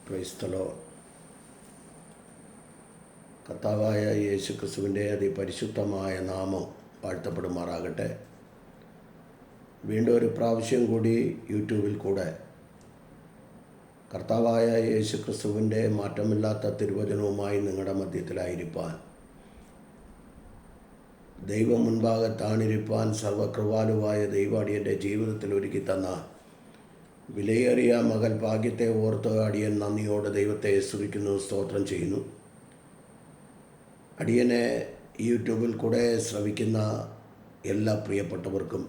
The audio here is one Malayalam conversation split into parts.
Praise the Lord. കർത്താവായ യേശു ക്രിസ്തുവിൻ്റെ അതിപരിശുദ്ധമായ നാമം വാഴ്ത്തപ്പെടുമാറാകട്ടെ. വീണ്ടും ഒരു പ്രാവശ്യം കൂടി യൂട്യൂബിൽ കൂടെ കർത്താവായ യേശു ക്രിസ്തുവിൻ്റെ മാറ്റമില്ലാത്ത തിരുവചനവുമായി നിങ്ങളുടെ മധ്യത്തിലായിരിക്കാൻ, ദൈവം മുൻപാകെ താണിരിപ്പാൻ സർവകൃപാലുവായ ദൈവാടിയൻ്റെ ജീവിതത്തിൽ ഒരുക്കി തന്ന വിലയേറിയ മകൻ ഭാഗ്യത്തെ ഓർത്ത് അടിയൻ നന്ദിയോടെ ദൈവത്തെ സ്തുതിക്കുന്നു, സ്തോത്രം ചെയ്യുന്നു. അടിയനെ യൂട്യൂബിൽ കൂടെ ശ്രവിക്കുന്ന എല്ലാ പ്രിയപ്പെട്ടവർക്കും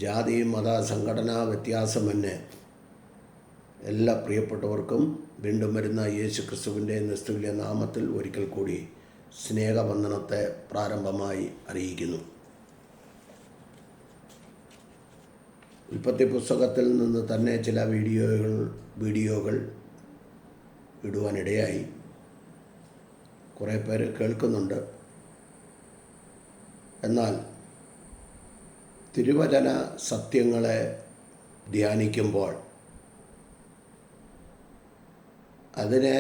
ജാതി മത സംഘടനാ വ്യത്യാസമെന്നെ എല്ലാ പ്രിയപ്പെട്ടവർക്കും വീണ്ടും വരുന്ന യേശു ക്രിസ്തുവിൻ്റെ നിസ്തുല്യ നാമത്തിൽ ഒരിക്കൽ കൂടി സ്നേഹവന്ദനത്തെ പ്രാരംഭമായി അറിയിക്കുന്നു. ഉൽപ്പത്തി പുസ്തകത്തിൽ നിന്ന് തന്നെ ചില വീഡിയോകൾ ഇടുവാനിടയായി. കുറേ പേര് കേൾക്കുന്നുണ്ട്. എന്നാൽ തിരുവചന സത്യങ്ങളെ ധ്യാനിക്കുമ്പോൾ അതിനെ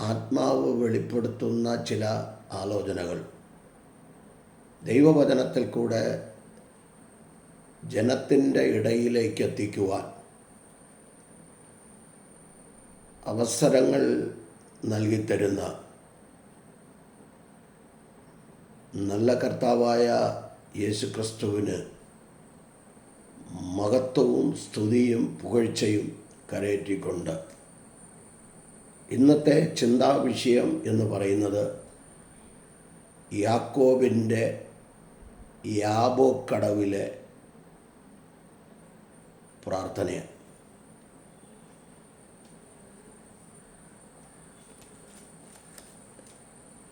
ആത്മാവ് വെളിപ്പെടുത്തുന്ന ചില ആലോചനകൾ ദൈവവചനത്തിൽ കൂടെ ജനത്തിൻ്റെ ഇടയിലേക്ക് എത്തിക്കുവാൻ അവസരങ്ങൾ നൽകിത്തരുന്ന നല്ല കർത്താവായ യേശുക്രിസ്തുവിന് മഹത്വവും സ്തുതിയും പുകഴ്ചയും കരയേറ്റിക്കൊണ്ട് ഇന്നത്തെ ചിന്താവിഷയം എന്ന് പറയുന്നത് യാക്കോബിൻ്റെ യാബോക്കടവിലെ പ്രാർത്ഥനയാണ്.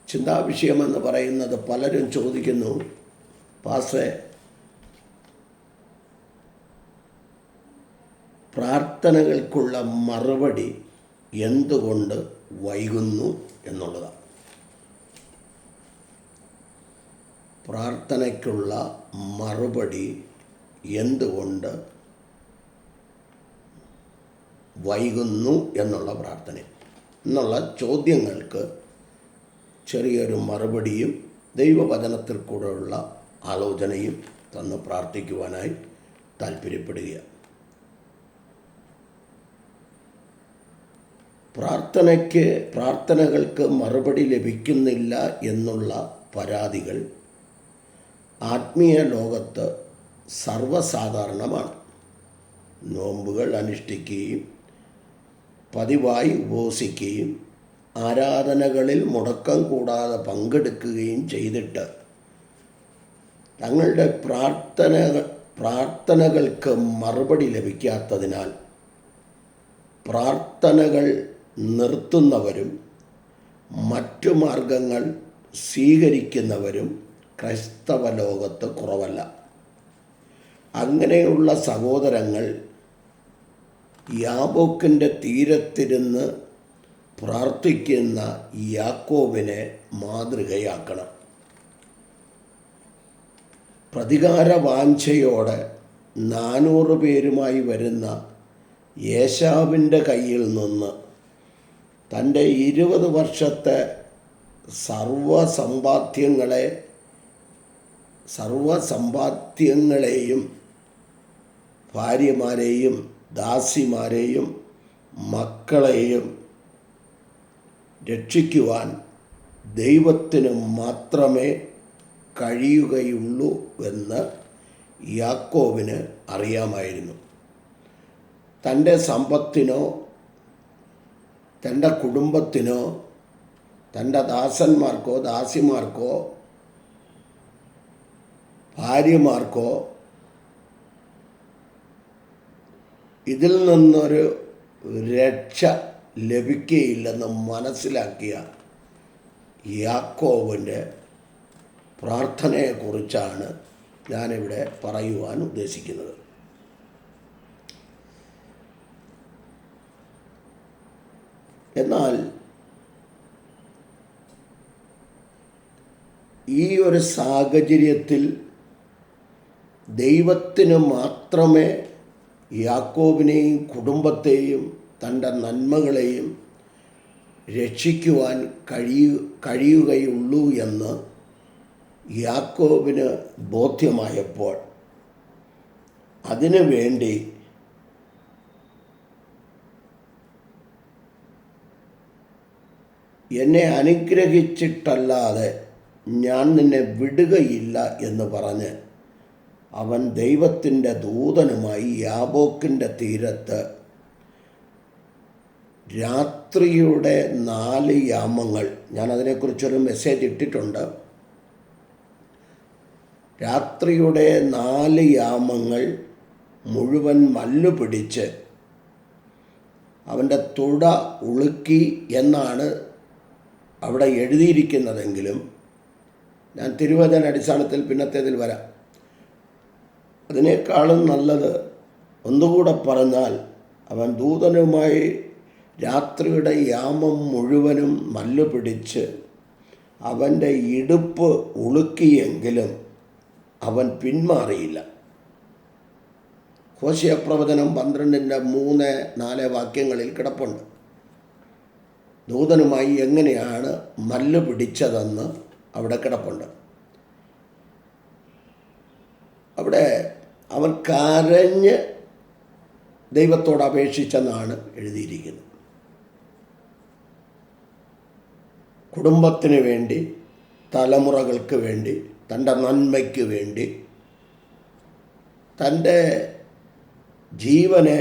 ചിന്താവിഷയമെന്ന് പറയുന്നത് പലരും ചോദിക്കുന്നു, പാസ്റ്ററെ, പ്രാർത്ഥനകൾക്കുള്ള മറുപടി എന്തുകൊണ്ട് വൈകുന്നു എന്നുള്ളതാണ്. പ്രാർത്ഥനയ്ക്കുള്ള മറുപടി എന്തുകൊണ്ട് വൈകുന്നു എന്നുള്ള എന്നുള്ള ചോദ്യങ്ങൾക്ക് ചെറിയൊരു മറുപടിയും ദൈവവചനത്തിൽ കൂടെയുള്ള ആലോചനയും തന്ന് പ്രാർത്ഥിക്കുവാനായി താല്പര്യപ്പെടുക. പ്രാർത്ഥനകൾക്ക് മറുപടി ലഭിക്കുന്നില്ല എന്നുള്ള പരാതികൾ ആത്മീയ ലോകത്ത് സർവ്വസാധാരണമാണ്. നോമ്പുകൾ അനുഷ്ഠിക്കുകയും പതിവായി ഉപവസിക്കുകയും ആരാധനകളിൽ മുടക്കം കൂടാതെ പങ്കെടുക്കുകയും ചെയ്തിട്ട് തങ്ങളുടെ പ്രാർത്ഥനകൾക്ക് മറുപടി ലഭിക്കാത്തതിനാൽ പ്രാർത്ഥനകൾ നിർത്തുന്നവരും മറ്റു മാർഗങ്ങൾ സ്വീകരിക്കുന്നവരും ക്രൈസ്തവ ലോകത്ത് കുറവല്ല. അങ്ങനെയുള്ള സഹോദരങ്ങൾ യാബോക്കിൻ്റെ തീരത്തിരുന്ന് പ്രാർത്ഥിക്കുന്ന യാക്കോബിനെ മാതൃകയാക്കണം. പ്രതികാര വാഞ്ഛയോടെ 400 പേരുമായി വരുന്ന ഏശാവിൻ്റെ കയ്യിൽ നിന്ന് തൻ്റെ 20 വർഷത്തെ സർവസമ്പാദ്യങ്ങളെയും ഭാര്യമാരെയും ദാസിമാരെയും മക്കളെയും രക്ഷിക്കുവാൻ ദൈവത്തിന് മാത്രമേ കഴിയുകയുള്ളൂ എന്ന് യാക്കോബിന് അറിയാമായിരുന്നു. തൻ്റെ സമ്പത്തിനോ തൻ്റെ കുടുംബത്തിനോ തൻ്റെ ദാസന്മാർക്കോ ദാസിമാർക്കോ ഭാര്യമാർക്കോ ഇതിൽ നിന്നൊരു രക്ഷ ലഭിക്കുകയില്ലെന്ന് മനസ്സിലാക്കിയ യാക്കോബിൻ്റെ പ്രാർത്ഥനയെക്കുറിച്ചാണ് ഞാനിവിടെ പറയുവാൻ ഉദ്ദേശിക്കുന്നത്. എന്നാൽ ഈ ഒരു സാഹചര്യത്തിൽ ദൈവത്തിന് മാത്രമേ യാക്കോബിനെയും കുടുംബത്തെയും തൻ്റെ നന്മകളെയും രക്ഷിക്കുവാൻ കഴിയുകയുള്ളൂ എന്ന് യാക്കോബിന് ബോധ്യമായപ്പോൾ അതിനു വേണ്ടി എന്നെ അനുഗ്രഹിച്ചിട്ടല്ലാതെ ഞാൻ നിന്നെ വിടുകയില്ല എന്ന് പറഞ്ഞ് അവൻ ദൈവത്തിൻ്റെ ദൂതനുമായി യാബോക്കിൻ്റെ തീരത്ത് രാത്രിയുടെ 4 യാമങ്ങൾ, ഞാനതിനെക്കുറിച്ചൊരു മെസ്സേജ് ഇട്ടിട്ടുണ്ട്. രാത്രിയുടെ 4 യാമങ്ങൾ മുഴുവൻ മല്ലു പിടിച്ച് അവൻ്റെ തുട ഉളുക്കി എന്നാണ് അവിടെ എഴുതിയിരിക്കുന്നതെങ്കിലും ഞാൻ തിരുവചന അടിസ്ഥാനത്തിൽ പിന്നത്തേതിൽ വരാം. അതിനേക്കാളും നല്ലത് ഒന്നുകൂടെ പറഞ്ഞാൽ അവൻ ദൂതനുമായി രാത്രിയുടെ യാമം മുഴുവനും മല്ലു പിടിച്ച് അവൻ്റെ ഇടുപ്പ് ഉളുക്കിയെങ്കിലും അവൻ പിന്മാറിയില്ല. ഹോശേയ പ്രവചനം 12:3-4 വാക്യങ്ങളിൽ കിടപ്പുണ്ട്. ദൂതനുമായി എങ്ങനെയാണ് മല്ലു പിടിച്ചതെന്ന് അവിടെ കിടപ്പുണ്ട്. അവിടെ അവൻ കരഞ്ഞ് ദൈവത്തോട് അപേക്ഷിച്ചെന്നാണ് എഴുതിയിരിക്കുന്നത്. കുടുംബത്തിന് വേണ്ടി, തലമുറകൾക്ക് വേണ്ടി, തൻ്റെ നന്മയ്ക്ക് വേണ്ടി, തൻ്റെ ജീവനെ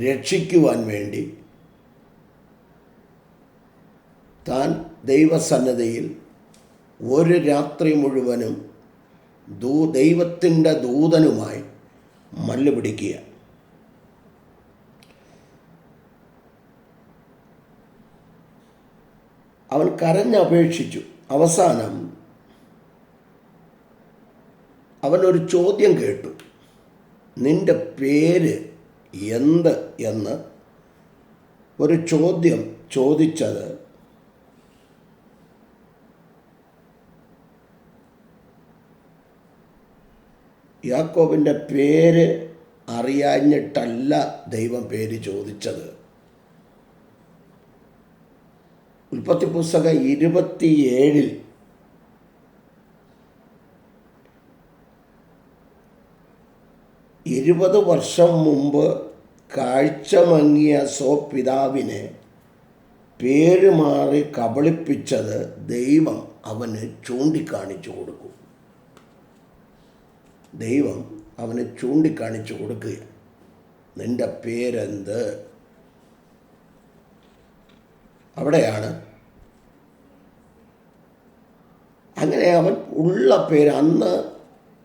രക്ഷിക്കുവാൻ വേണ്ടി താൻ ദൈവസന്നിധിയിൽ ഒരു രാത്രി മുഴുവനും ദൈവത്തിൻ്റെ ദൂതനുമായി മല്ലു പിടിക്കുക. അവൻ കരഞ്ഞപേക്ഷിച്ചു. അവസാനം അവനൊരു ചോദ്യം കേട്ടു. നിന്റെ പേര് എന്ത് എന്ന് ഒരു ചോദ്യം ചോദിച്ചത് യാക്കോബിൻ്റെ പേര് അറിയാഞ്ഞിട്ടല്ല ദൈവം പേര് ചോദിച്ചത്. ഉൽപ്പത്തി പുസ്തകം 27 20 വർഷം മുമ്പ് കാഴ്ച മങ്ങിയ സ്വപിതാവിനെ പേര് മാറി കബളിപ്പിച്ചത് ദൈവം അവന് ചൂണ്ടിക്കാണിച്ചു കൊടുക്കും. ദൈവം അവന് ചൂണ്ടിക്കാണിച്ചു കൊടുക്കുക. നിന്റെ പേരെന്ത്? അവിടെയാണ് അങ്ങനെ അവൻ ഉള്ള പേര്, അന്ന്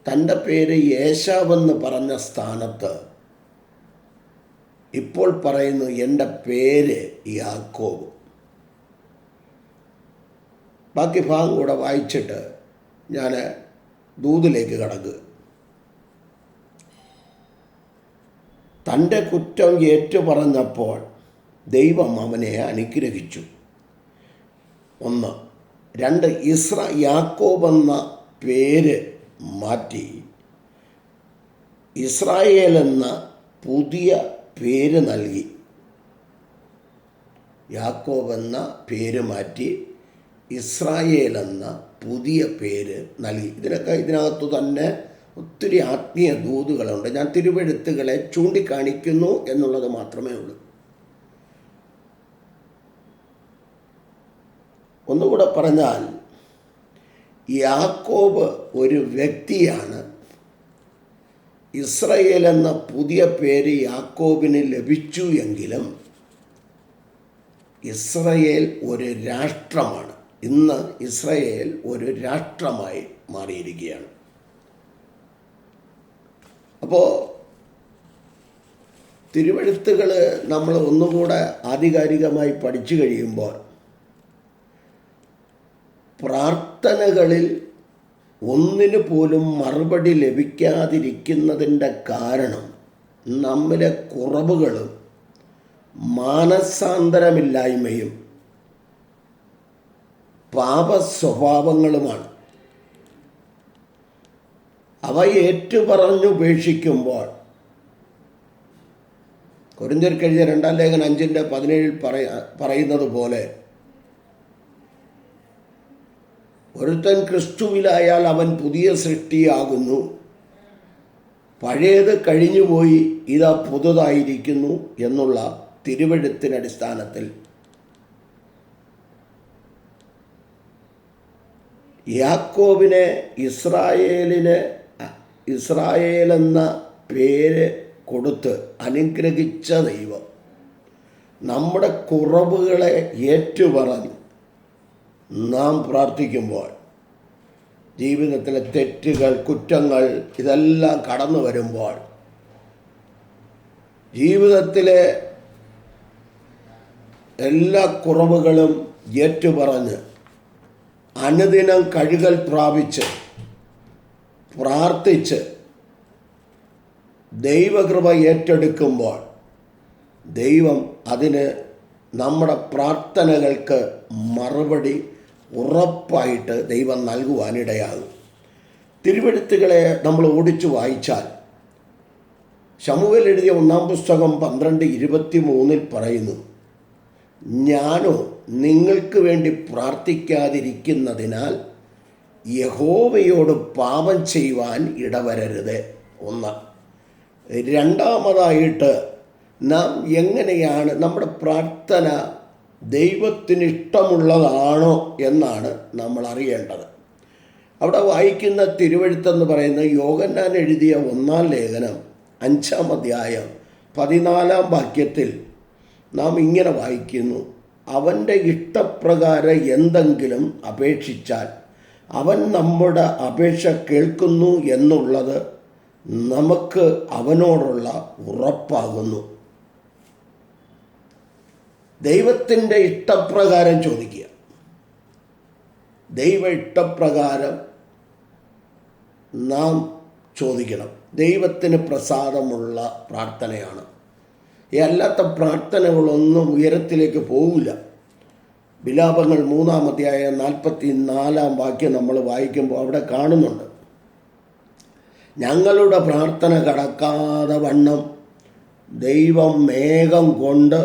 തൻ്റെ പേര് യേശാവെന്ന് പറഞ്ഞ സ്ഥാനത്ത് ഇപ്പോൾ പറയുന്നു എൻ്റെ പേര് യാക്കോബ്. ബാക്കി ഭാഗം കൂടെ വായിച്ചിട്ട് ഞാൻ ദൂതിലേക്ക് കടക്കുക. തൻ്റെ കുറ്റം ഏറ്റുപറഞ്ഞപ്പോൾ ദൈവം അവനെ അനുഗ്രഹിച്ചു. 1. 2. യാക്കോബ് എന്ന പേര് മാറ്റി ഇസ്രായേൽ എന്ന പുതിയ പേര് നൽകി. യാക്കോബ് എന്ന പേര് മാറ്റി ഇസ്രായേൽ എന്ന പുതിയ പേര് നൽകി. ഇതിനകത്തു തന്നെ ഒത്തിരി ആത്മീയ ദൂതുകളുണ്ട്. ഞാൻ തിരുവെഴുത്തുകളെ ചൂണ്ടിക്കാണിക്കുന്നു എന്നുള്ളത് മാത്രമേ ഉള്ളൂ. ഒന്നുകൂടെ പറഞ്ഞാൽ യാക്കോബ് ഒരു വ്യക്തിയാണ്. ഇസ്രായേൽ എന്ന പുതിയ പേര് യാക്കോബിന് ലഭിച്ചു എങ്കിലും ഇസ്രായേൽ ഒരു രാഷ്ട്രമാണ്. ഇന്ന് ഇസ്രായേൽ ഒരു രാഷ്ട്രമായി മാറിയിരിക്കുകയാണ്. അപ്പോൾ തിരുവെഴുത്തുകൾ നമ്മൾ ഒന്നുകൂടെ ആധികാരികമായി പഠിച്ചു കഴിയുമ്പോൾ പ്രാർത്ഥനകളിൽ ഒന്നിനു പോലും മറുപടി ലഭിക്കാതിരിക്കുന്നതിൻ്റെ കാരണം നമ്മിലെ കുറവുകളും മാനസാന്തരമില്ലായ്മയും പാപസ്വഭാവങ്ങളുമാണ്. അവ ഏറ്റുപറഞ്ഞുപേക്ഷിക്കുമ്പോൾ കൊരിന്ത്യർക്കെഴുതിയ 2 ലേഖനം 5:17 പറയുന്നത് പോലെ ഒരുത്തൻ ക്രിസ്തുവിലായാൽ അവൻ പുതിയ സൃഷ്ടിയാകുന്നു, പഴയത് കഴിഞ്ഞുപോയി, ഇതാ പുതുതായിരിക്കുന്നു എന്നുള്ള തിരുവെഴുത്തിനടിസ്ഥാനത്തിൽ യാക്കോബിനെ ഇസ്രായേലെന്ന പേര് കൊടുത്ത് അനുഗ്രഹിച്ച ദൈവം നമ്മുടെ കുറവുകളെ ഏറ്റുപറഞ്ഞ് നാം പ്രാർത്ഥിക്കുമ്പോൾ ജീവിതത്തിലെ തെറ്റുകൾ, കുറ്റങ്ങൾ ഇതെല്ലാം കടന്നു വരുമ്പോൾ ജീവിതത്തിലെ എല്ലാ കുറവുകളും ഏറ്റുപറഞ്ഞ് അനുദിനം കഴുകൽ പ്രാപിച്ച് പ്രാർത്ഥിച്ച് ദൈവകൃപ ഏറ്റെടുക്കുമ്പോൾ ദൈവം അതിന് നമ്മുടെ പ്രാർത്ഥനകൾക്ക് മറുപടി ഉറപ്പായിട്ട് ദൈവം നൽകുവാനിടയാകും. തിരുവെഴുത്തുകളെ നമ്മൾ ഓടിച്ചു വായിച്ചാൽ ശമൂവേൽ എഴുതിയ 1 പുസ്തകം 12:23 പറയുന്നു, ഞാനോ നിങ്ങൾക്ക് വേണ്ടി പ്രാർത്ഥിക്കാതിരിക്കുന്നതിനാൽ യഹോവയോട് പാപം ചെയ്യുവാൻ ഇടവരരുത്. 1. രണ്ടാമതായിട്ട് നാം എങ്ങനെയാണ് നമ്മുടെ പ്രാർത്ഥന ദൈവത്തിന് ഇഷ്ടമുള്ളതാണോ എന്നാണ് നമ്മൾ അറിയേണ്ടത്. അവിടെ വായിക്കുന്ന തിരുവെഴുത്തെന്ന് പറയുന്നത് യോഹന്നാൻ എഴുതിയ 1 ലേഖനം 5 അധ്യായം 14 വാക്യത്തിൽ നാം ഇങ്ങനെ വായിക്കുന്നു, അവൻ്റെ ഇഷ്ടപ്രകാരം എന്തെങ്കിലും അപേക്ഷിച്ചാൽ അവൻ നമ്മുടെ അപേക്ഷ കേൾക്കുന്നു എന്നുള്ളത് നമുക്ക് അവനോടുള്ള ഉറപ്പാകുന്നു. ദൈവത്തിൻ്റെ ഇഷ്ടപ്രകാരം ചോദിക്കുക. ദൈവ ഇഷ്ടപ്രകാരം നാം ചോദിക്കണം. ദൈവത്തിന് പ്രസാദമുള്ള പ്രാർത്ഥനയാണ്. അല്ലാത്ത പ്രാർത്ഥനകളൊന്നും ഉയരത്തിലേക്ക് പോകില്ല. വിലാപങ്ങൾ 3 അധ്യായം 44 വാക്യം നമ്മൾ വായിക്കുമ്പോൾ അവിടെ കാണുന്നുണ്ട്, ഞങ്ങളുടെ പ്രാർത്ഥന കടക്കാതെ വണ്ണം ദൈവം മേഘം കൊണ്ട്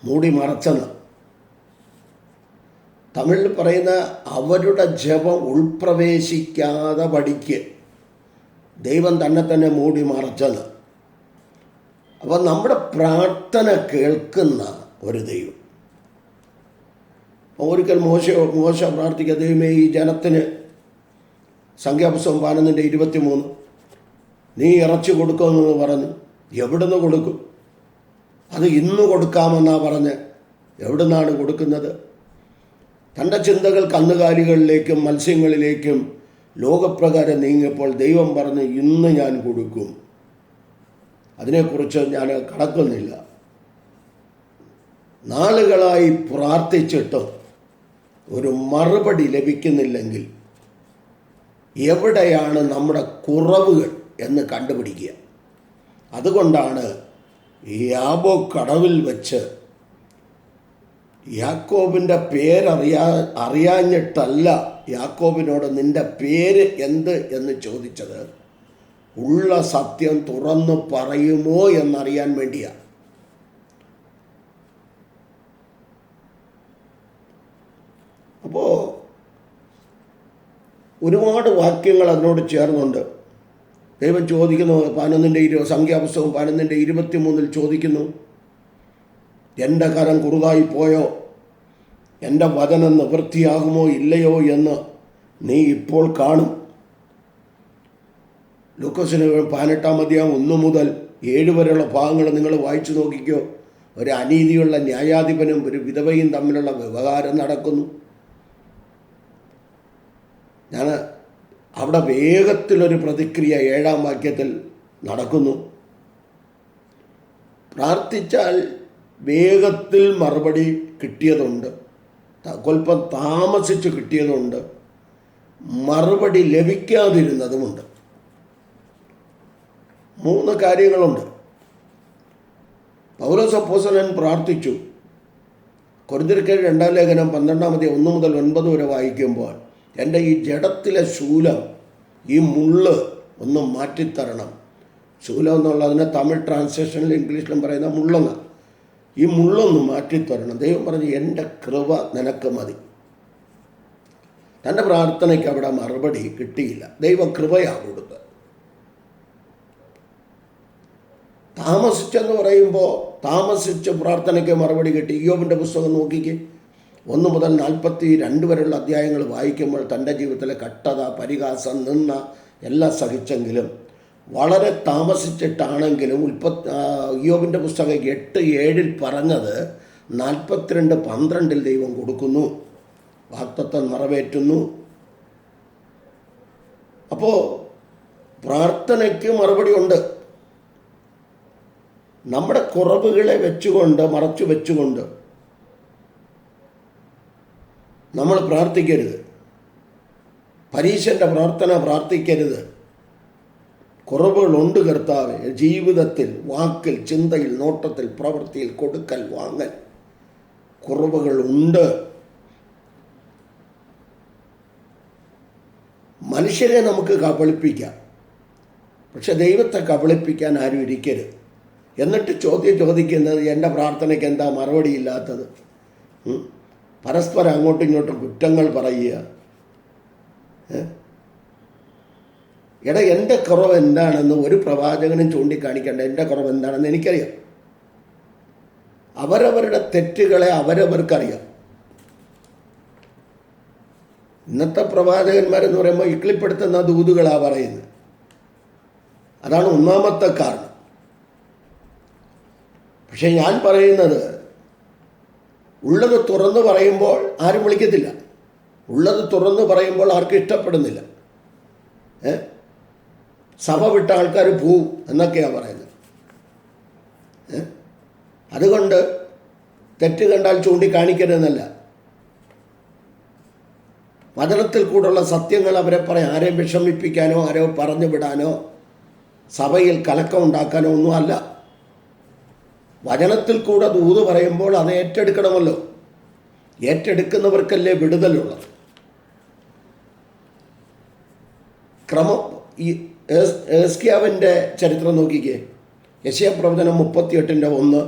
മൂടി മറച്ചെന്ന്. തമിഴിൽ പറയുന്ന അവരുടെ ജപം ഉൾപ്രവേശിക്കാതെ പഠിക്ക് ദൈവം തന്നെ മൂടി മറച്ചെന്ന്. അപ്പം നമ്മുടെ പ്രാർത്ഥന കേൾക്കുന്ന ഒരു ദൈവം. ഒരിക്കൽ മോശ പ്രാർത്ഥിക്കുക, ദൈവമേ ഈ ജനത്തിന്, സംഖ്യാപുസ്തകം 11:23, നീ ഇറച്ചി കൊടുക്കുമെന്ന് പറഞ്ഞു. എവിടുന്ന് കൊടുക്കും? അത് ഇന്ന് കൊടുക്കാമെന്നാണ് പറഞ്ഞ്. എവിടുന്നാണ് കൊടുക്കുന്നത്? തൻ്റെ ചിന്തകൾ കന്നുകാലികളിലേക്കും മത്സ്യങ്ങളിലേക്കും ലോകപ്രകാരം നീങ്ങിയപ്പോൾ ദൈവം പറഞ്ഞ് ഇന്ന് ഞാൻ കൊടുക്കും. അതിനെക്കുറിച്ച് ഞാൻ കടക്കുന്നില്ല. നാളുകളായി പ്രാർത്ഥിച്ചിട്ടും ഒരു മറുപടി ലഭിക്കുന്നില്ലെങ്കിൽ എവിടെയാണ് നമ്മുടെ കുറവുകൾ എന്ന് കണ്ടുപിടിക്കുക. അതുകൊണ്ടാണ് യാബോക്ക് കടവിൽ വെച്ച് യാക്കോബിൻ്റെ അറിയാഞ്ഞിട്ടല്ല യാക്കോബിനോട് നിൻ്റെ പേര് എന്ത് എന്ന് ചോദിച്ചത്, ഉള്ള സത്യം തുറന്നു പറയുമോ എന്നറിയാൻ വേണ്ടിയാണ്. അപ്പോൾ ഒരുപാട് വാക്യങ്ങൾ അതിനോട് ചേർന്നുണ്ട്. ദൈവം ചോദിക്കുന്നു, സംഖ്യാപുസ്തകം 11:23 ചോദിക്കുന്നു, എൻ്റെ കരം കുറുതായി പോയോ, എൻ്റെ വചനം നിവൃത്തിയാകുമോ ഇല്ലയോ എന്ന് നീ ഇപ്പോൾ കാണും. ലൂക്കോസിന് 18 അധ്യായം 1 മുതൽ 7 വരെയുള്ള ഭാഗങ്ങൾ നിങ്ങൾ വായിച്ചു നോക്കിക്കോ. ഒരു അനീതിയുള്ള ന്യായാധിപനും ഒരു വിധവയും തമ്മിലുള്ള വ്യവഹാരം നടക്കുന്നു. ഞാൻ അവിടെ വേഗത്തിലൊരു പ്രതിക്രിയ 7 വാക്യത്തിൽ നടക്കുന്നു. പ്രാർത്ഥിച്ചാൽ വേഗത്തിൽ മറുപടി കിട്ടിയതുണ്ട്, സ്വല്പം താമസിച്ച് കിട്ടിയതുണ്ട്, മറുപടി ലഭിക്കാതിരുന്നതുമുണ്ട്. 3 കാര്യങ്ങളുണ്ട്. പൗലോസ് അപ്പോസ്തലൻ പ്രാർത്ഥിച്ചു. കൊരിന്ത്യർക്ക് 2 ലേഖനം 12 1 മുതൽ 9 വരെ വായിക്കുമ്പോൾ, എൻ്റെ ഈ ജഡത്തിലെ ശൂലം, ഈ മുള്ള് ഒന്ന് മാറ്റിത്തരണം, ശൂലം എന്നുള്ളതിനെ തമിഴ് ട്രാൻസ്ലേഷനിൽ ഇംഗ്ലീഷിലും പറയുന്ന മുള്ളെന്ന. ഈ മുള്ളൊന്ന് മാറ്റിത്തരണം. ദൈവം പറഞ്ഞു, എൻ്റെ കൃപ നിനക്ക് മതി. തൻ്റെ പ്രാർത്ഥനയ്ക്ക് അവിടെ മറുപടി കിട്ടിയില്ല. ദൈവം കൃപയാണ് കൊടുത്തത്. താമസിച്ചെന്ന് പറയുമ്പോൾ താമസിച്ച് പ്രാർത്ഥനയ്ക്ക് മറുപടി കിട്ടി. ഇയ്യോബിൻ്റെ പുസ്തകം നോക്കിക്കേ, 1 മുതൽ 42 വരെയുള്ള അധ്യായങ്ങൾ വായിക്കുമ്പോൾ തൻ്റെ ജീവിതത്തിലെ കഷ്ടത, പരിഹാസം, നിന്ന എല്ലാം സഹിച്ചെങ്കിലും വളരെ താമസിച്ചിട്ടാണെങ്കിലും ഇയ്യോബിൻ്റെ പുസ്തകം 8:7 പറഞ്ഞത് 42:12 ദൈവം കൊടുക്കുന്നു, വാഗ്ദത്തം നിറവേറ്റുന്നു. അപ്പോൾ പ്രാർത്ഥനയ്ക്ക് മറുപടി ഉണ്ട്. നമ്മുടെ കുറവുകളെ മറച്ചു വെച്ചുകൊണ്ട് നമ്മൾ പ്രാർത്ഥിക്കരുത്. പരീശൻ്റെ പ്രാർത്ഥന പ്രാർത്ഥിക്കരുത്. കുറവുകളുണ്ട് കർത്താവേ, ജീവിതത്തിൽ, വാക്കിൽ, ചിന്തയിൽ, നോട്ടത്തിൽ, പ്രവൃത്തിയിൽ, കൊടുക്കൽ വാങ്ങൽ കുറവുകളുണ്ട്. മനുഷ്യരെ നമുക്ക് കബളിപ്പിക്കാം, പക്ഷെ ദൈവത്തെ കബളിപ്പിക്കാൻ ആരും ഇരിക്കരുത്. എന്നിട്ട് ചോദിക്കുന്നത് എൻ്റെ പ്രാർത്ഥനയ്ക്ക് എന്താ മറുപടിയില്ലാത്തത്? പരസ്പരം അങ്ങോട്ടും ഇങ്ങോട്ടും കുറ്റങ്ങൾ പറയുക. എൻ്റെ കുറവ് എന്താണെന്ന് ഒരു പ്രവാചകനും ചൂണ്ടിക്കാണിക്കേണ്ട. എൻ്റെ കുറവ് എന്താണെന്ന് എനിക്കറിയാം. അവരവരുടെ തെറ്റുകളെ അവരവർക്കറിയാം. ഇന്നത്തെ പ്രവാചകന്മാരെന്ന് പറയുമ്പോൾ ഇക്ലിപ്പെടുത്തുന്ന ദൂതുകളാണ് പറയുന്നത്. അതാണ് ഒന്നാമത്തെ കാരണം. പക്ഷെ ഞാൻ പറയുന്നത്, ഉള്ളത് തുറന്ന് പറയുമ്പോൾ ആരും വിളിക്കത്തില്ല. ഉള്ളത് തുറന്ന് പറയുമ്പോൾ ആർക്കും ഇഷ്ടപ്പെടുന്നില്ല. സഭ വിട്ട ആൾക്കാർ പോവും എന്നൊക്കെയാണ് പറയുന്നത്. അതുകൊണ്ട് തെറ്റ് കണ്ടാൽ ചൂണ്ടിക്കാണിക്കരുതെന്നല്ല, വചനത്തിൽ കൂടുള്ള സത്യങ്ങൾ അവരെ പറയാം. ആരെയും വിഷമിപ്പിക്കാനോ ആരോ പറഞ്ഞു വിടാനോ സഭയിൽ കലക്കം ഉണ്ടാക്കാനോ ഒന്നും അല്ല. വചനത്തിൽ കൂടെ ദൂത് പറയുമ്പോൾ അത് ഏറ്റെടുക്കണമല്ലോ. ഏറ്റെടുക്കുന്നവർക്കല്ലേ വിടുതലുള്ളത്. ക്രമം ഈ യെസ്കിയാവിൻ്റെ ചരിത്രം നോക്കിക്കേ. യെശയ്യാ പ്രവചനം 38:1,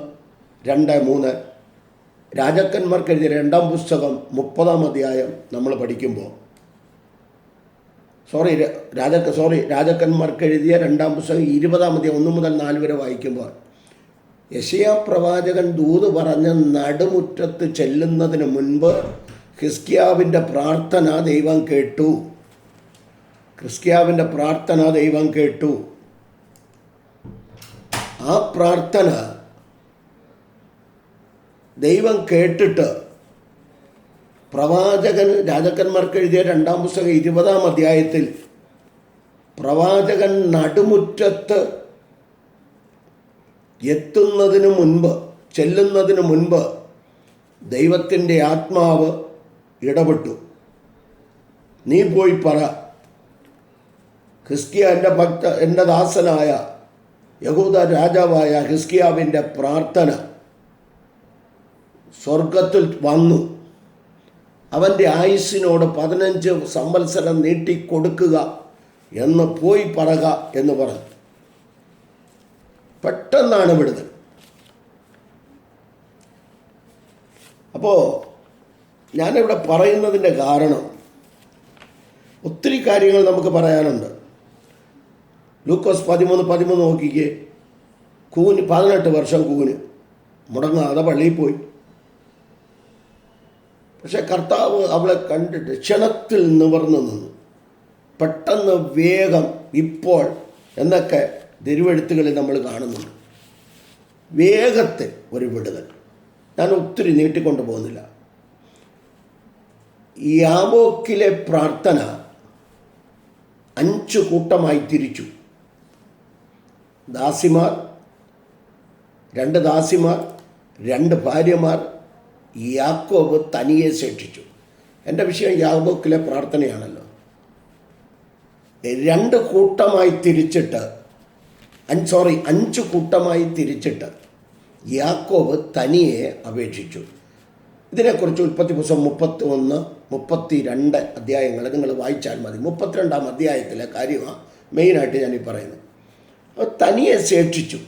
2, 3, രാജാക്കന്മാർക്ക് എഴുതിയ 2-ാം പുസ്തകം 30-ാം അധ്യായം നമ്മൾ പഠിക്കുമ്പോൾ രാജാക്കന്മാർക്ക് എഴുതിയ 2-ാം പുസ്തകം 20-ാം അധ്യായം 1 മുതൽ 4 വരെ വായിക്കുമ്പോൾ യെശയ്യാ പ്രവാചകൻ ദൂത് പറഞ്ഞ് നടുമുറ്റത്ത് ചെല്ലുന്നതിന് മുൻപ് ഹിസ്കിയാവിൻ്റെ പ്രാർത്ഥന ദൈവം കേട്ടു. ആ പ്രാർത്ഥന ദൈവം കേട്ടിട്ട് പ്രവാചകൻ, രാജാക്കന്മാർക്ക് എഴുതിയ 2-ാം പുസ്തകം 20-ാം അധ്യായത്തിൽ പ്രവാചകൻ നടുമുറ്റത്ത് ചെല്ലുന്നതിന് മുൻപ് ദൈവത്തിൻ്റെ ആത്മാവ് ഇടപെട്ടു. നീ പോയി പറ, ഹിസ്കിയ എൻ്റെ ദാസനായ യഹൂദ രാജാവായ ഹിസ്കിയാവിൻ്റെ പ്രാർത്ഥന സ്വർഗത്തിൽ വന്നു, അവൻ്റെ ആയുസ്സിനോട് 15 സംവത്സരം നീട്ടിക്കൊടുക്കുക എന്ന് പോയി പറക എന്ന് പറഞ്ഞു. പെട്ടെന്നാണ് വിടുതൽ. അപ്പോൾ ഞാനിവിടെ പറയുന്നതിൻ്റെ കാരണം, ഒത്തിരി കാര്യങ്ങൾ നമുക്ക് പറയാനുണ്ട്. ലൂക്കോസ് 13:13 നോക്കിക്കേ. 18 വർഷം കൂന് മുടങ്ങാതെ പള്ളിയിൽ പോയി. പക്ഷെ കർത്താവ് അവളെ കണ്ടിട്ട് ക്ഷണത്തിൽ നിവർന്നു നിന്നു. പെട്ടെന്ന്, വേഗം, ഇപ്പോൾ എന്നൊക്കെ തിരുവെഴുത്തുകളിൽ നമ്മൾ കാണുന്നുണ്ട്. വേഗത്തിൽ ഒരു വിടുതൽ. ഞാൻ ഒത്തിരി നീട്ടിക്കൊണ്ടു പോകുന്നില്ല. യാബോക്കിലെ പ്രാർത്ഥന 5 കൂട്ടമായി തിരിച്ചു. 2 ദാസിമാർ, 2 ഭാര്യമാർ, യാക്കോബ് തനിയെ ശേഷിച്ചു. എൻ്റെ വിഷയം യാബോക്കിലെ പ്രാർത്ഥനയാണല്ലോ. 2 കൂട്ടമായി തിരിച്ചിട്ട് 5 കൂട്ടമായി തിരിച്ചിട്ട് യാക്കോബ് തനിയെ അപേക്ഷിച്ചു. ഇതിനെക്കുറിച്ച് ഉൽപ്പത്തി പുസ്തകം 31, 32 അധ്യായങ്ങൾ നിങ്ങൾ വായിച്ചാൽ മതി. 32-ാം അധ്യായത്തിലെ കാര്യമാണ് മെയിനായിട്ട് ഞാനീ പറയുന്നത്. അത് തനിയെ ശേഷിച്ചു.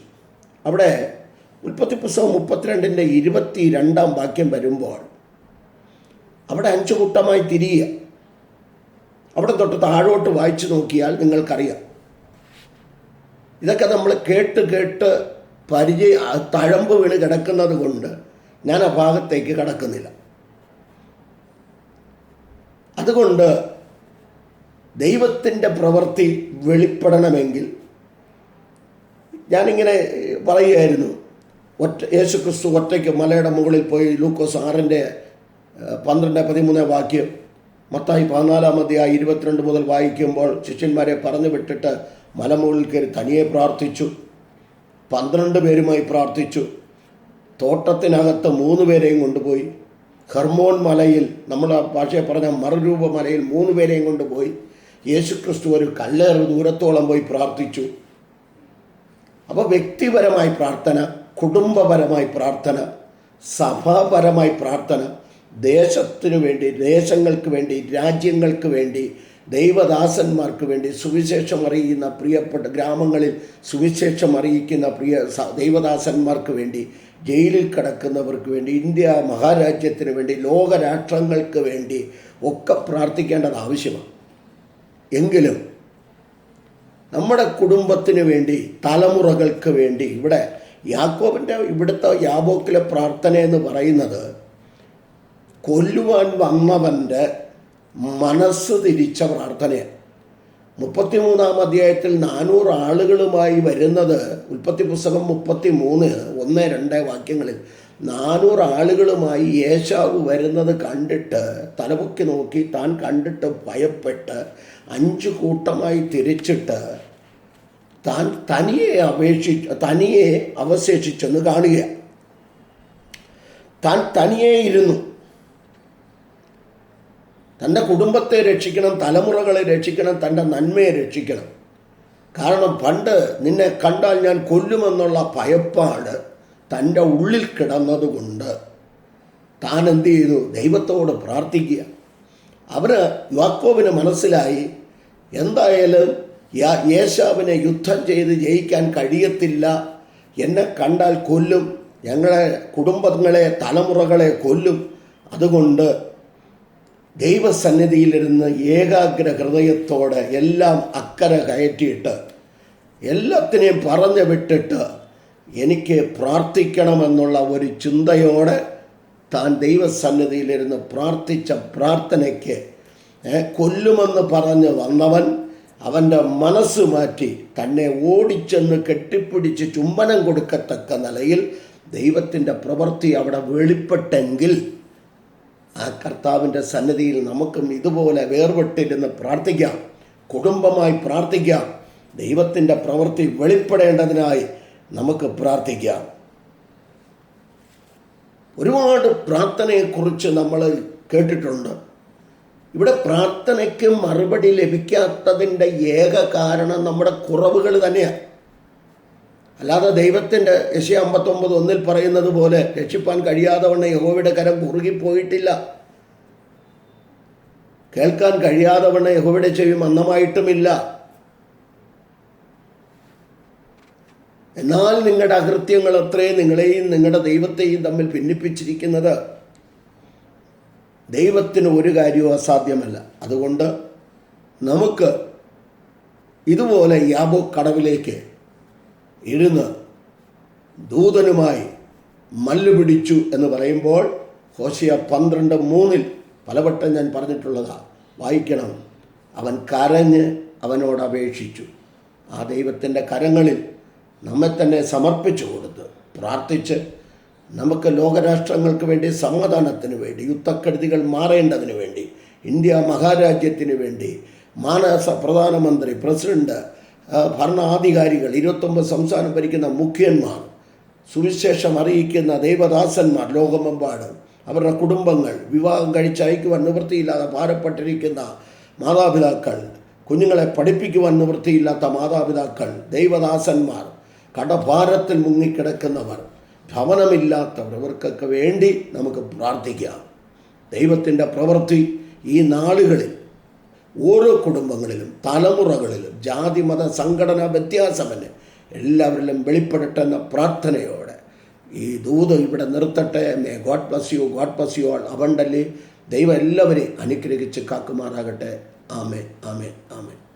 അവിടെ ഉൽപ്പത്തി പുസ്തകം 32:22 വാക്യം വരുമ്പോൾ അവിടെ 5 കൂട്ടമായി തിരിയുക. അവിടെ തൊട്ട് താഴോട്ട് വായിച്ചു നോക്കിയാൽ നിങ്ങൾക്കറിയാം. ഇതൊക്കെ നമ്മൾ കേട്ട് തഴമ്പ് വീണ് കിടക്കുന്നത് കൊണ്ട് ഞാൻ ആ ഭാഗത്തേക്ക് കടക്കുന്നില്ല. അതുകൊണ്ട് ദൈവത്തിൻ്റെ പ്രവൃത്തി വെളിപ്പെടണമെങ്കിൽ ഞാനിങ്ങനെ പറയുകയായിരുന്നു, യേശുക്രിസ്തു ഒറ്റയ്ക്ക് മലയുടെ മുകളിൽ പോയി ലൂക്കോസ് 6:12-13 വാക്യം, മത്തായി 14:22 മുതൽ വായിക്കുമ്പോൾ ശിഷ്യന്മാരെ പറഞ്ഞു വിട്ടിട്ട് മലമുകളിൽ കയറി തനിയെ പ്രാർത്ഥിച്ചു. 12 പേരുമായി പ്രാർത്ഥിച്ചു. തോട്ടത്തിനകത്ത് 3 പേരെയും കൊണ്ടുപോയി. ഹെർമോൻ മലയിൽ, നമ്മൾ ആ ഭാഷയെ പറഞ്ഞ മറുരൂപ മലയിൽ 3 പേരെയും കൊണ്ടുപോയി. യേശുക്രിസ്തു ഒരു കല്ലേറ് ദൂരത്തോളം പോയി പ്രാർത്ഥിച്ചു. അപ്പോൾ വ്യക്തിപരമായി പ്രാർത്ഥന, കുടുംബപരമായി പ്രാർത്ഥന, സഭാപരമായി പ്രാർത്ഥന, ദേശത്തിനു വേണ്ടി, ദേശങ്ങൾക്ക് വേണ്ടി, രാജ്യങ്ങൾക്ക് വേണ്ടി, ദൈവദാസന്മാർക്ക് വേണ്ടി, സുവിശേഷം അറിയിക്കുന്ന പ്രിയപ്പെട്ട ഗ്രാമങ്ങളിൽ സുവിശേഷം അറിയിക്കുന്ന ദൈവദാസന്മാർക്ക് വേണ്ടി, ജയിലിൽ കിടക്കുന്നവർക്ക് വേണ്ടി, ഇന്ത്യ മഹാരാജ്യത്തിന് വേണ്ടി, ലോകരാഷ്ട്രങ്ങൾക്ക് വേണ്ടി ഒക്കെ പ്രാർത്ഥിക്കേണ്ടത് ആവശ്യമാണ്. എങ്കിലും നമ്മുടെ കുടുംബത്തിന് വേണ്ടി, തലമുറകൾക്ക് വേണ്ടി, ഇവിടുത്തെ യാബോക്കിലെ പ്രാർത്ഥന എന്ന് പറയുന്നത് കൊല്ലുവാൻ വന്നവൻ്റെ മനസ്സ് തിരിച്ച പ്രാർത്ഥനയാണ്. 33-ാം അധ്യായത്തിൽ 400 ആളുകളുമായി വരുന്നത്, ഉൽപ്പത്തി പുസ്തകം 33:1-2 വാക്യങ്ങളിൽ 400 ആളുകളുമായി ഏശാവ് വരുന്നത് കണ്ടിട്ട് തലപൊക്കി നോക്കി, താൻ കണ്ടിട്ട് ഭയപ്പെട്ട് 5 കൂട്ടമായി തിരിച്ചിട്ട് താൻ തനിയെ അവശേഷിച്ചെന്ന് കാണുക. താൻ തനിയെ ഇരുന്നു. തൻ്റെ കുടുംബത്തെ രക്ഷിക്കണം, തലമുറകളെ രക്ഷിക്കണം, തൻ്റെ നന്മയെ രക്ഷിക്കണം. കാരണം പണ്ട് നിന്നെ കണ്ടാൽ ഞാൻ കൊല്ലുമെന്നുള്ള ഭയപ്പാട് തൻ്റെ ഉള്ളിൽ കിടന്നതുകൊണ്ട് താൻ എന്ത് ചെയ്തു? ദൈവത്തോട് പ്രാർത്ഥിക്കുക. യാക്കോബിന് മനസ്സിലായി, എന്തായാലും ഏശാവിനെ യുദ്ധം ചെയ്ത് ജയിക്കാൻ കഴിയത്തില്ല, എന്നെ കണ്ടാൽ കൊല്ലും, ഞങ്ങളെ കുടുംബങ്ങളെ, തലമുറകളെ കൊല്ലും. അതുകൊണ്ട് ദൈവസന്നിധിയിലിരുന്ന് ഏകാഗ്ര ഹൃദയത്തോടെ എല്ലാം അക്കരെ കയറ്റിയിട്ട് എല്ലാത്തിനെയും പറഞ്ഞു വിട്ടിട്ട് എനിക്ക് പ്രാർത്ഥിക്കണമെന്നുള്ള ഒരു ചിന്തയോടെ താൻ ദൈവസന്നിധിയിലിരുന്ന് പ്രാർത്ഥിച്ച പ്രാർത്ഥനയ്ക്ക് കൊല്ലുമെന്ന് പറഞ്ഞ് വന്നവൻ അവൻ്റെ മനസ്സ് മാറ്റി തന്നെ ഓടിച്ചെന്ന് കെട്ടിപ്പിടിച്ച് ചുംബനം കൊടുക്കത്തക്ക നിലയിൽ ദൈവത്തിൻ്റെ പ്രവൃത്തി അവിടെ വെളിപ്പെട്ടെങ്കിൽ ആ കർത്താവിൻ്റെ സന്നിധിയിൽ നമുക്കും ഇതുപോലെ വേർപെട്ടിരുന്ന് പ്രാർത്ഥിക്കാം, കുടുംബമായി പ്രാർത്ഥിക്കാം, ദൈവത്തിൻ്റെ പ്രവൃത്തി വെളിപ്പെടേണ്ടതിനായി നമുക്ക് പ്രാർത്ഥിക്കാം. ഒരുപാട് പ്രാർത്ഥനയെക്കുറിച്ച് നമ്മൾ കേട്ടിട്ടുണ്ട്. ഇവിടെ പ്രാർത്ഥനയ്ക്ക് മറുപടി ലഭിക്കാത്തതിൻ്റെ ഏക കാരണം നമ്മുടെ കുറവുകൾ തന്നെയാണ്. അല്ലാതെ ദൈവത്തിൻ്റെ യെശയ്യാ 59:1 പറയുന്നത് പോലെ രക്ഷിപ്പാൻ കഴിയാതെ വണ്ണം യഹോവയുടെ കരം കുറുകിപ്പോയിട്ടില്ല, കേൾക്കാൻ കഴിയാതെ വണ്ണം യഹോവയുടെ ചെവി മന്ദമായിട്ടുമില്ല. എന്നാൽ നിങ്ങളുടെ അകൃത്യങ്ങൾ അത്രയും നിങ്ങളെയും നിങ്ങളുടെ ദൈവത്തെയും തമ്മിൽ ഭിന്നിപ്പിച്ചിരിക്കുന്നത്. ദൈവത്തിന് ഒരു കാര്യവും അസാധ്യമല്ല. അതുകൊണ്ട് നമുക്ക് ഇതുപോലെ യാബോക്ക് കടവിലേക്ക് ഇരുന്ന് ദൂതനുമായി മല്ലുപിടിച്ചു എന്ന് പറയുമ്പോൾ ഹോശേയ 12:3 പലവട്ടം ഞാൻ പറഞ്ഞിട്ടുള്ളതാണ്, വായിക്കണം. അവൻ കരഞ്ഞ് അവനോട് അപേക്ഷിച്ചു. ആ ദൈവത്തിൻ്റെ കരങ്ങളിൽ നമ്മെ തന്നെ സമർപ്പിച്ചു കൊടുത്ത് പ്രാർത്ഥിച്ച് നമുക്ക് ലോകരാഷ്ട്രങ്ങൾക്ക് വേണ്ടി, സമാധാനത്തിന് വേണ്ടി, യുദ്ധക്കെടുതികൾ മാറേണ്ടതിന് വേണ്ടി, ഇന്ത്യ മഹാരാജ്യത്തിന് വേണ്ടി, പ്രധാനമന്ത്രി, പ്രസിഡന്റ്, ഭരണാധികാരികൾ, 29 സംസ്ഥാനം ഭരിക്കുന്ന മുഖ്യന്മാർ, സുവിശേഷം അറിയിക്കുന്ന ദൈവദാസന്മാർ ലോകമെമ്പാടും, അവരുടെ കുടുംബങ്ങൾ, വിവാഹം കഴിച്ചയക്കുവാൻ നിവൃത്തിയില്ലാതെ ഭാരപ്പെട്ടിരിക്കുന്ന മാതാപിതാക്കൾ, കുഞ്ഞുങ്ങളെ പഠിപ്പിക്കുവാൻ നിവൃത്തിയില്ലാത്ത മാതാപിതാക്കൾ, ദൈവദാസന്മാർ, കടഭാരത്തിൽ മുങ്ങിക്കിടക്കുന്നവർ, ഭവനമില്ലാത്തവർ, ഇവർക്കൊക്കെ വേണ്ടി നമുക്ക് പ്രാർത്ഥിക്കാം. ദൈവത്തിൻ്റെ പ്രവൃത്തി ഈ നാളുകളിൽ ഓരോ കുടുംബങ്ങളിലും, തലമുറകളിലും, ജാതി മത സംഘടനാ വ്യത്യാസമല്ല, എല്ലാവരിലും വെളിപ്പെടട്ടെ എന്ന പ്രാർത്ഥനയോടെ ഈ ദൂത് ഇവിടെ നിർത്തട്ടെ. May God bless you all abundantly. ദൈവം എല്ലാവരെയും അനുഗ്രഹിച്ച് കാക്കുമാറാകട്ടെ. ആമേൻ, ആമേൻ, ആമേൻ.